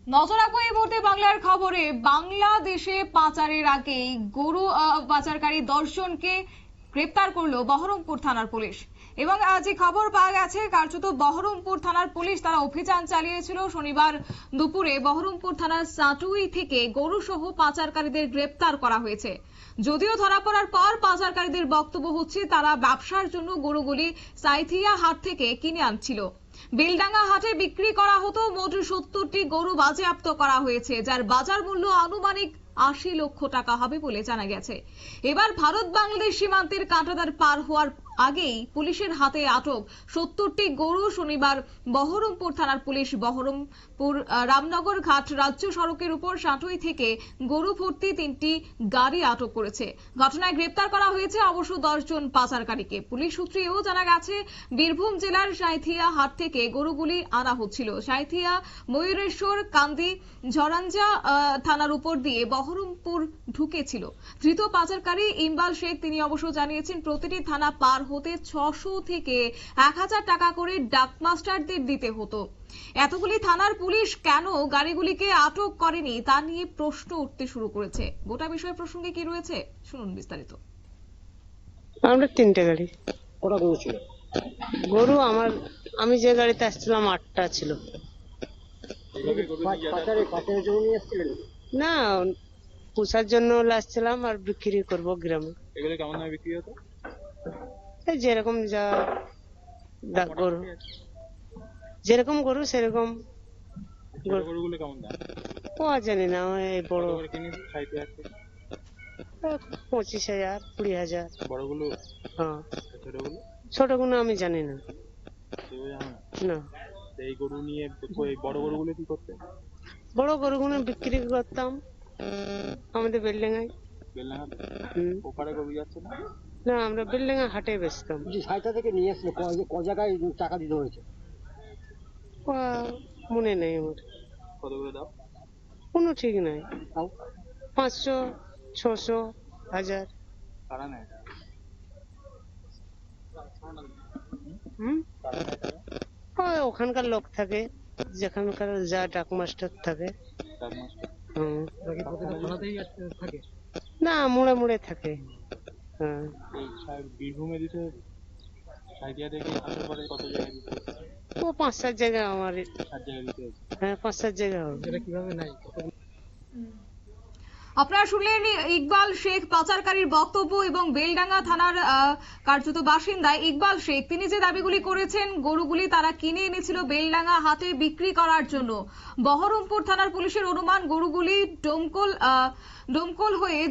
নজর রাখবো এই মুহূর্তে বাংলার খবরে। বাংলাদেশে পাচারের আগেই গরু পাচারকারী 10 জনকে গ্রেপ্তার করলো বহরমপুর থানার পুলিশ। এবং যে খবর পাওয়া গেছে, কার্যত বহরমপুর থানার পুলিশ তারা অভিযান চালিয়েছিল শনিবার দুপুরে। বহরমপুর থানার সাটুই থেকে গরু সহ পাচারকারীদের গ্রেপ্তার করা হয়েছে। যদিও ধরা পড়ার পর পাচারকারীদের বক্তব্য হচ্ছে তারা ব্যবসার জন্য গরুগুলি সাইথিয়া হাট থেকে কিনে আনছিল। বেলডাঙ্গা হাটে বিক্রি করা হতো। মোট 70টি গরু বাজেয়াপ্ত করা হয়েছে, যার বাজার মূল্য আনুমানিক 80 লক্ষ টাকা হবে বলে জানা গেছে। এবার ভারত বাংলাদেশ সীমান্তের কাঁটাতার পার হওয়ার আগেই পুলিশের হাতে আটক 70টি গরু। শনিবার বহরমপুর থানার পুলিশ বহরমপুর রামনগর ঘাট রাজ্য সড়কের উপর সাটুই থেকে গরু ভর্তি 3টি গাড়ি আটক করেছে। ঘটনায় গ্রেপ্তার করা হয়েছে অবশ্য 10 জন পাচারকারীকে। পুলিশ সূত্রেও জানা গেছে, বীরভূম জেলার সাঁইথিয়া হাট থেকে গরুগুলি আনা হচ্ছিল। সাঁইথিয়া, ময়ূরেশ্বর, কান্দি, ঝরাঞ্জা থানার উপর দিয়ে বহরমপুর ঢুকেছিল। ধৃত পাচারকারী ইমবাল শেখ তিনি অবশ্য জানিয়েছেন, প্রতিটি থানা পার হতে 600 থেকে 1000 টাকা করে ডাকমাস্টারদের দিতে হতো। এতগুলি থানার পুলিশ কেন গাড়িগুলিকে আটক করেনি তা নিয়ে প্রশ্ন উঠতে শুরু করেছে। গোটা বিষয় প্রসঙ্গে কি রয়েছে শুনুন বিস্তারিত। আমরা 3টে গাড়ি। কটা গরু ছিল? গরু আমি যে গাড়িতে আসছিলাম 8টা ছিল। পাচারের জন্য নিয়ে আসছিলেন? না, পোষার জন্য আসছিলাম আর বিক্রি করব গ্রামে। এগুলো কেমন দামে বিক্রি হতো? এই যেরকম যা গরু, যেরকম গরু সেরকম। গরুগুলো কেমন দাম? জানি না, এই বড় করে কিনেছি সাইতে আছে 25,000 20,000। বড়গুলো? হ্যাঁ। ছোটগুলো? ছোটগুলো আমি জানি না। সেগুলো জানো না? না। এই গরু নিয়ে এই বড় গরুগুলো কি করতে? বড় গরুগুলো বিক্রি করতাম আমাদের বেলডাঙ্গায়। বেলডাঙ্গাতে? ওপারে গরু যাচ্ছে না? না, আমরা বেলডাঙ্গা হাটে বেচতাম। সাইথিয়া থেকে নিয়ে আসলো, ক জায়গায় টাকা দিতে হয়েছে? মনে নেই আমার। কত করে দাও? কোনো ঠিক নাই। 500, 600, 1000। কারা নেয়? ওখানকার লোক থাকে, যেখানকার যা ডাকমাস্টার থাকে। না, মোড়ে মোড়ে থাকে। হ্যাঁ। বীরভূমে দিতে সাইথিয়া থেকে আসার পরে কত জায়গায় দিতে? 5-7 জায়গায় আমার। 7 জায়গায় দিতে হয়েছে? হ্যাঁ, 5-7 জায়গায় হবে। এটা কিভাবে নাই? আপনারা শুনলেন ইকবাল শেখ পাচারকারীর বক্তব্য। এবং বেলডাঙ্গা থানার কার্যত বাসিন্দা ইকবাল শেখ তিনি যে দাবিগুলি করেছেন, গরুগুলি তারা কিনে এনেছিল বেলডাঙ্গা হাটে বিক্রি করার জন্য। বহরমপুর থানার পুলিশের অনুমান গরুগুলি ডোমকল হয়ে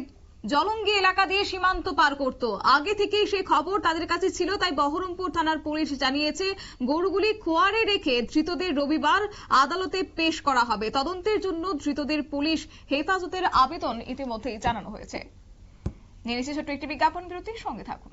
জলঙ্গি এলাকা দিয়ে সীমান্ত পার করত। আগে থেকেই সেই খবর তাদের কাছে ছিল, তাই বহরমপুর থানার পুলিশ জানিয়েছে গরুগুলি খোয়ারে রেখে ধৃতদের রবিবার আদালতে পেশ করা হবে। তদন্তের জন্য ধৃতদের পুলিশ হেফাজতের আবেদন ইতিমধ্যেই জানানো হয়েছে। নিয়ে নিচ্ছে ছোট্ট একটি বিজ্ঞাপন বিরতি, সঙ্গে থাকুন।